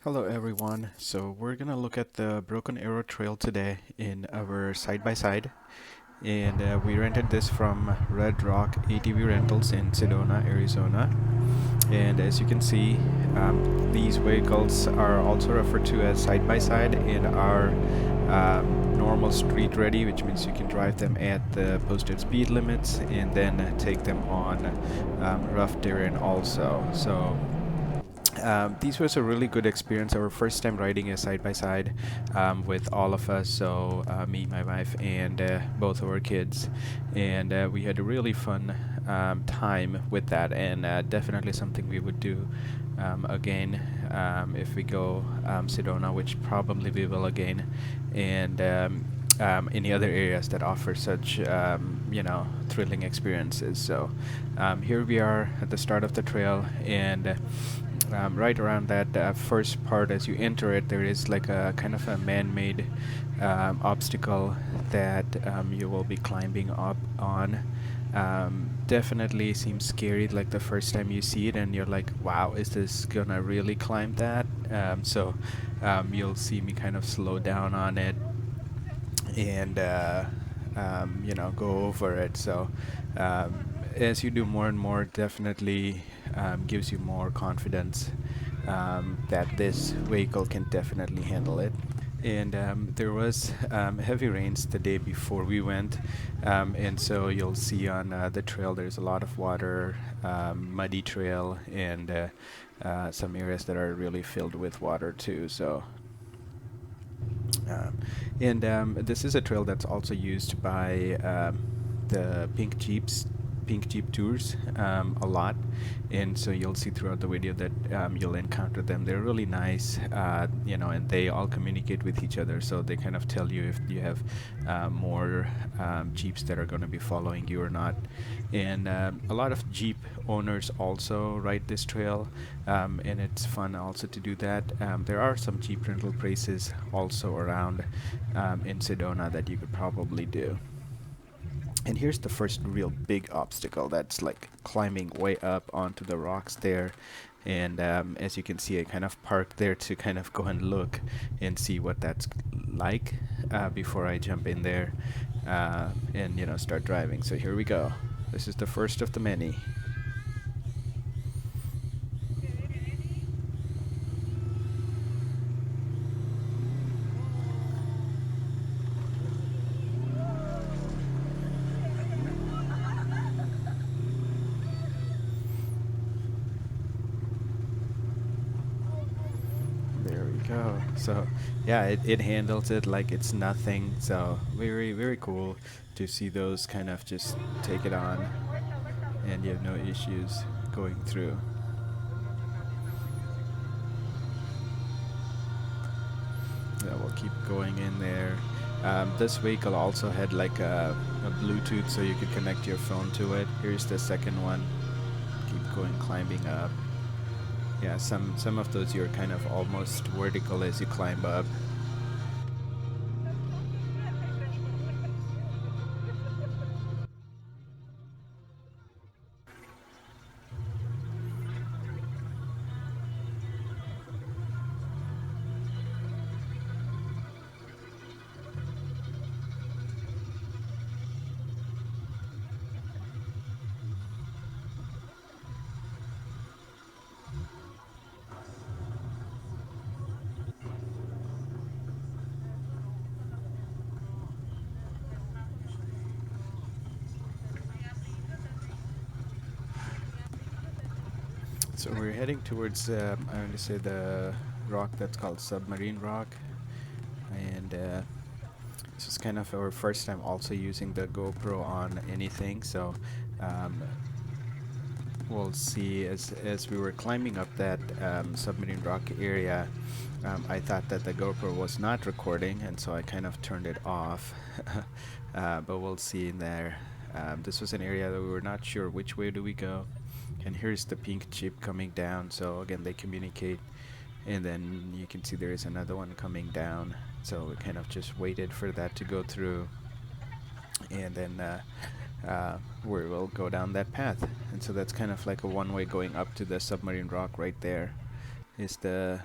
Hello everyone. So we're gonna look at the Broken Arrow Trail today in our side-by-side, and we rented this from Red Rock ATV Rentals in Sedona, Arizona. And as you can see, these vehicles are also referred to as side-by-side and are normal street ready, which means you can drive them at the posted speed limits and then take them on rough terrain also. So these was a really good experience. Our first time riding a side by side with all of us. So me, my wife, and both of our kids, and we had a really fun time with that, and definitely something we would do again if we go Sedona, which probably we will again, and any other areas that offer such thrilling experiences. So here we are at the start of the trail, and right around that first part, as you enter it, there is like a kind of a man-made obstacle that you will be climbing up on. Definitely seems scary like the first time you see it, and you're like, wow, is this gonna really climb that? You'll see me kind of slow down on it and go over it. So as you do more and more, definitely gives you more confidence that this vehicle can definitely handle it. And there was heavy rains the day before we went, and so you'll see on the trail there's a lot of water, muddy trail, and some areas that are really filled with water too. So and this is a trail that's also used by the Pink Jeep tours a lot, and so you'll see throughout the video that you'll encounter them. They're really nice, and they all communicate with each other, so they kind of tell you if you have more Jeeps that are going to be following you or not. And a lot of Jeep owners also ride this trail, and it's fun also to do that. There are some Jeep rental places also around in Sedona that you could probably do. And here's the first real big obstacle that's like climbing way up onto the rocks there. And as you can see, I kind of parked there to kind of go and look and see what that's like before I jump in there and start driving. So here we go. This is the first of the many. There we go. So yeah, it handles it like it's nothing. So very, very cool to see those kind of just take it on and you have no issues going through. Yeah, we'll keep going in there. This vehicle also had like a Bluetooth, so you could connect your phone to it. Here's the second one. Keep going, climbing up. Yeah, some of those you're kind of almost vertical as you climb up. So we're heading towards, I want to say, the rock that's called Submarine Rock. And this is kind of our first time also using the GoPro on anything. So we'll see as we were climbing up that Submarine Rock area. I thought that the GoPro was not recording, and so I kind of turned it off. But we'll see in there. This was an area that we were not sure which way do we go. And here's the pink Jeep coming down. So again, they communicate, and then you can see there is another one coming down. So we kind of just waited for that to go through, and then we will go down that path. And so that's kind of like a one-way going up to the Submarine Rock. Right there is the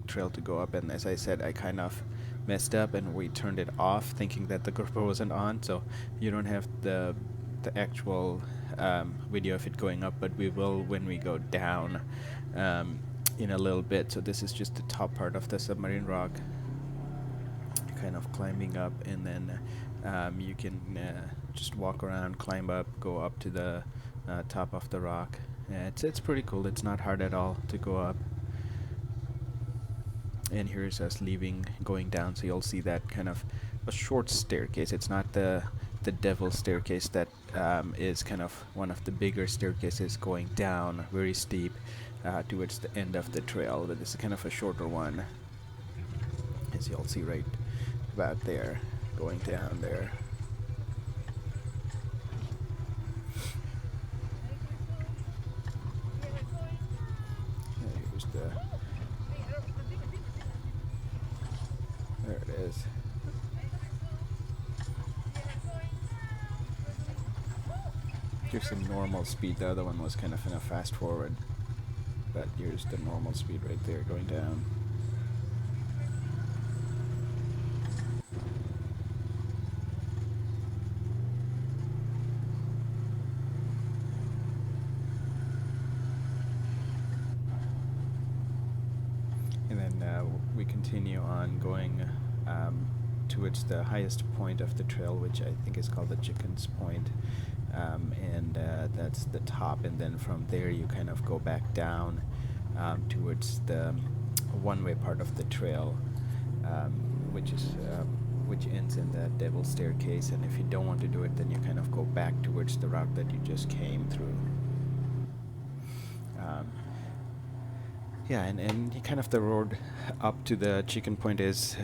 trail to go up. And as I said, I kind of messed up and we turned it off, thinking that the GoPro wasn't on, so you don't have the actual video of it going up, but we will when we go down in a little bit. So this is just the top part of the submarine rock, kind of climbing up, and then you can just walk around, climb up, go up to the top of the rock. It's pretty cool. It's not hard at all to go up. And here's us leaving, going down, so you'll see that kind of a short staircase. It's not the devil staircase that is kind of one of the bigger staircases going down, very steep, towards the end of the trail. But this is kind of a shorter one, as you'll see right about there, going down there. Here's there it is. Here's some normal speed. The other one was kind of in a fast forward, but here's the normal speed right there going down. And then we continue on going towards the highest point of the trail, which I think is called the Chicken's Point. And that's the top, and then from there you kind of go back down towards the one-way part of the trail, which ends in the Devil's Staircase. And if you don't want to do it, then you kind of go back towards the route that you just came through. Yeah, and kind of the road up to the Chicken Point is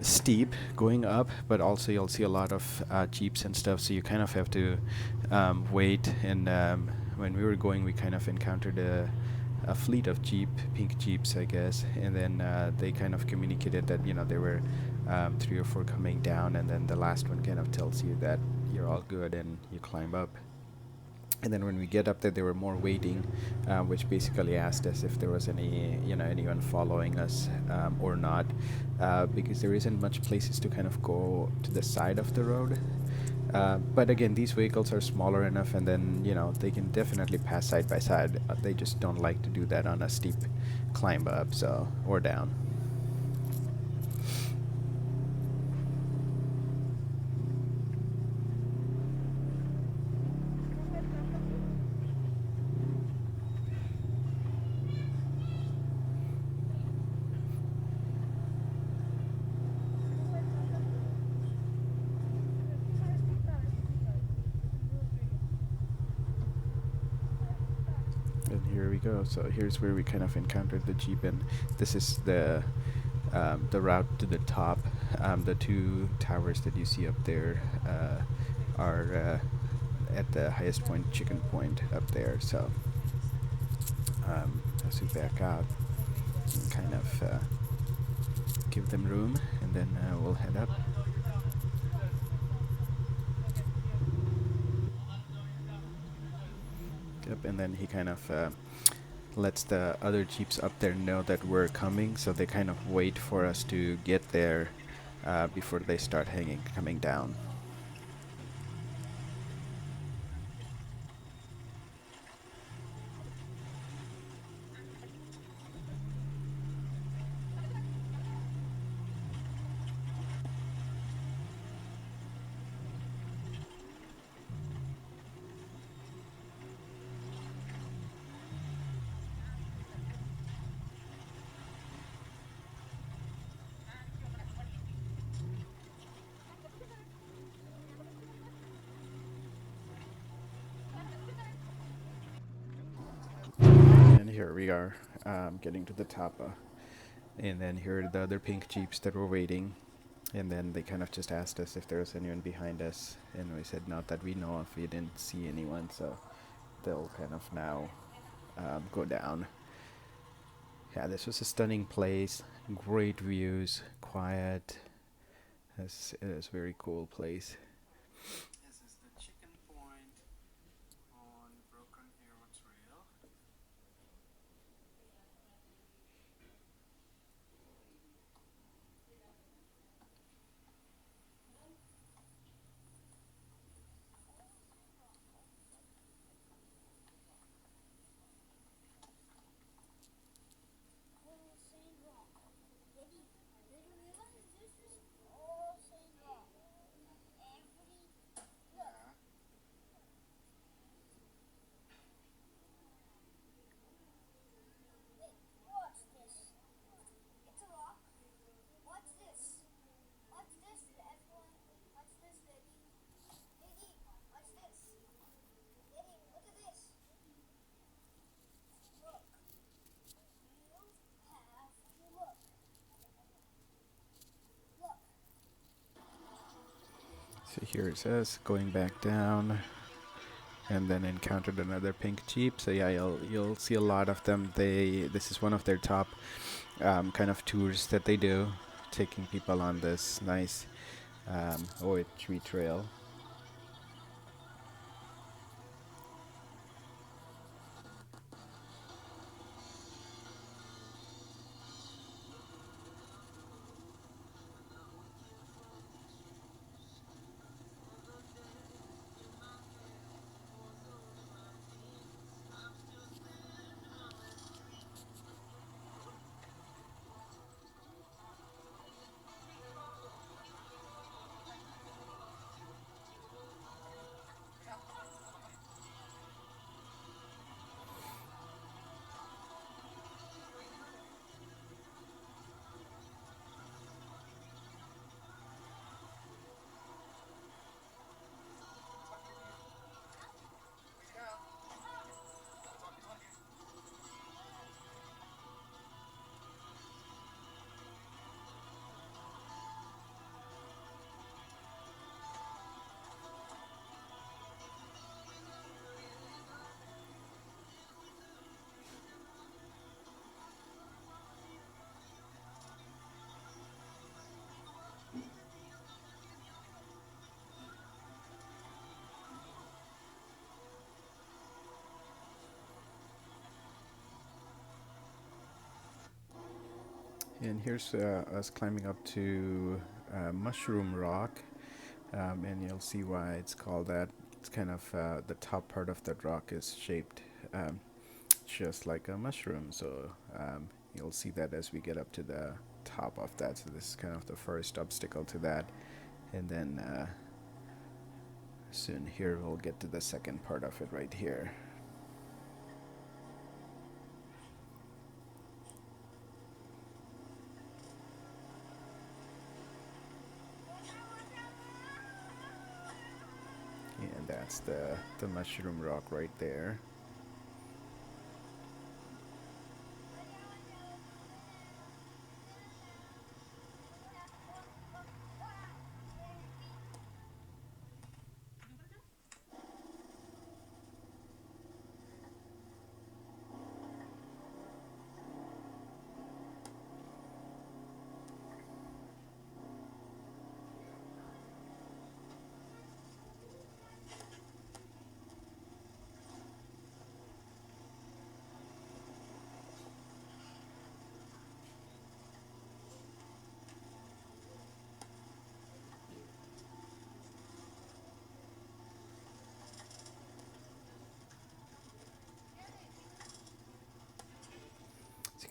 steep going up, but also you'll see a lot of jeeps and stuff, so you kind of have to wait. And when we were going, we kind of encountered a fleet of pink jeeps, I guess, and then they kind of communicated that, you know, there were 3 or 4 coming down, and then the last one kind of tells you that you're all good and you climb up. And then when we get up there, there were more waiting, which basically asked us if there was anyone following us or not, because there isn't much places to kind of go to the side of the road. But again, these vehicles are smaller enough, and then, you know, they can definitely pass side by side. They just don't like to do that on a steep climb up, or down. And here we go. So here's where we kind of encountered the Jeep, and this is the route to the top. The 2 towers that you see up there are at the highest point, Chicken Point up there. So as we back out and kind of give them room, and then we'll head up. Yep, and then he kind of lets the other Jeeps up there know that we're coming, so they kind of wait for us to get there before they start coming down. And here we are, getting to the top, and then here are the other pink Jeeps that were waiting, and then they kind of just asked us if there was anyone behind us, and we said not that we know of. We didn't see anyone, so they'll kind of now go down. Yeah, this was a stunning place, great views, quiet. It is a very cool place. This is the Chicken Point on Broken Arrow Trail. So here it says going back down, and then encountered another pink Jeep. So yeah, you'll see a lot of them. This is one of their top kind of tours that they do, taking people on this nice OHV trail. And here's us climbing up to Mushroom Rock, and you'll see why it's called that. It's kind of the top part of that rock is shaped just like a mushroom, so you'll see that as we get up to the top of that. So this is kind of the first obstacle to that, and then soon here we'll get to the second part of it right here. And that's the mushroom rock right there.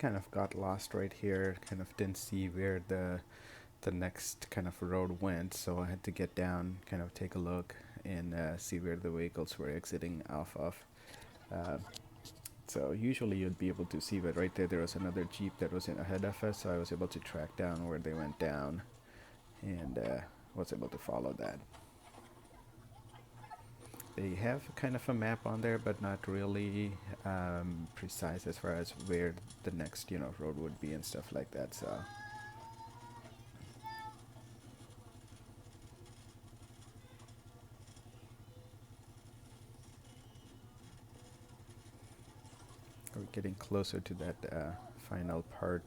Kind of got lost right here, kind of didn't see where the next kind of road went, so I had to get down, kind of take a look and see where the vehicles were exiting off of. So usually you'd be able to see, but right there was another Jeep that was in ahead of us, so I was able to track down where they went down and was able to follow that. They have kind of a map on there, but not really precise as far as where the next, road would be and stuff like that. So we're getting closer to that final part,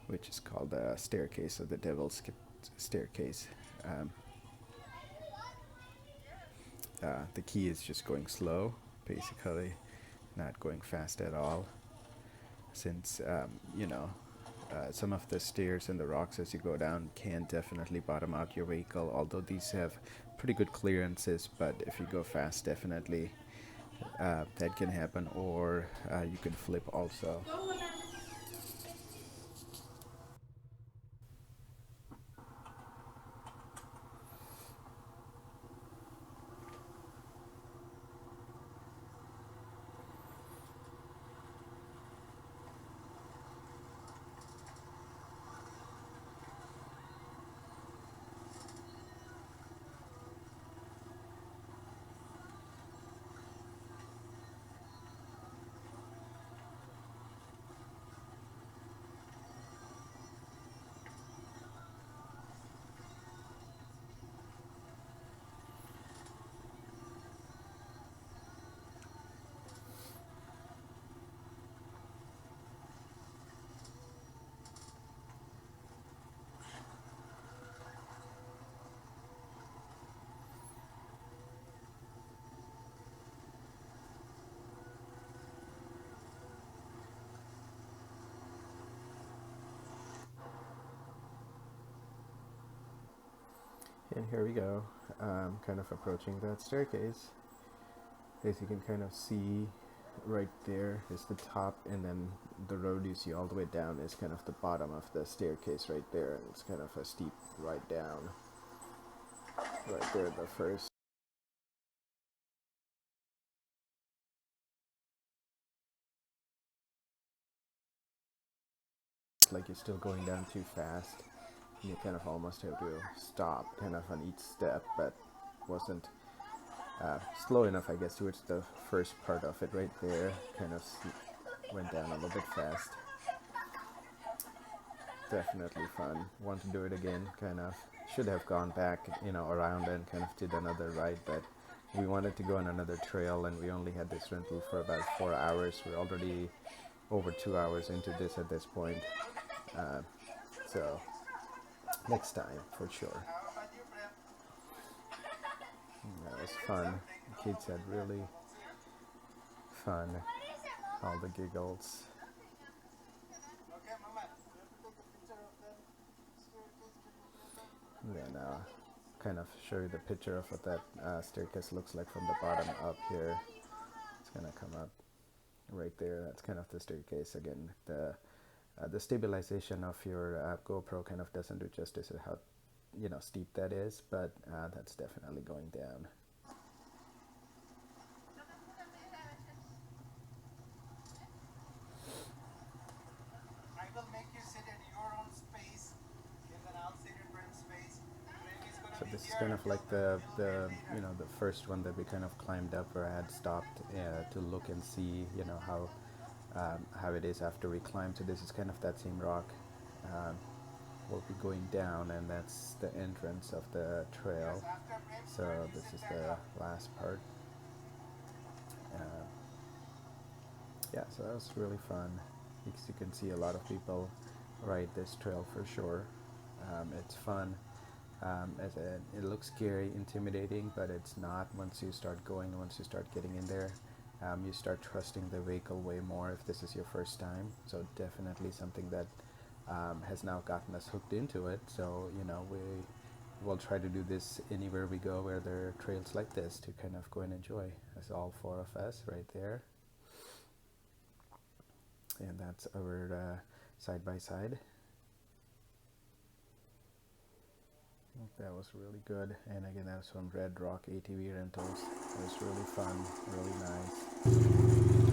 which is called the staircase, or the devil's staircase. The key is just going slow, basically, not going fast at all, since some of the stairs and the rocks as you go down can definitely bottom out your vehicle, although these have pretty good clearances, but if you go fast, definitely that can happen, or you can flip also. And here we go, kind of approaching that staircase. As you can kind of see, right there is the top, and then the road you see all the way down is kind of the bottom of the staircase right there, and it's kind of a steep ride down. Right there, the first. Like you're still going down too fast. You kind of almost have to stop kind of on each step, but wasn't slow enough, I guess, towards the first part of it right there. Kind of went down a little bit fast. Definitely fun. Want to do it again, kind of. Should have gone back, around and kind of did another ride, but we wanted to go on another trail and we only had this rental for about 4 hours. We're already over 2 hours into this at this point. So next time for sure. That was fun. The kids had really fun. All the giggles. And then kind of show you the picture of what that staircase looks like from the bottom up here. It's gonna come up right there. That's kind of the staircase. Again, the stabilization of your GoPro kind of doesn't do justice to how steep that is, but that's definitely going down. So this is kind of like the first one that we kind of climbed up, where I had stopped to look and see how it is after we climbed. So this is kind of that same rock. We'll be going down, and that's the entrance of the trail. So this is the last part. Yeah, so that was really fun, because you can see a lot of people ride this trail for sure. It's fun. It looks scary, intimidating, but it's not. Once you start going, once you start getting in there, you start trusting the vehicle way more if this is your first time. So definitely something that has now gotten us hooked into it. So we will try to do this anywhere we go where there are trails like this, to kind of go and enjoy. That's all 4 of us right there, and that's our side by side. That was really good. And again, that was from Red Rock ATV Rentals. It was really fun, really nice.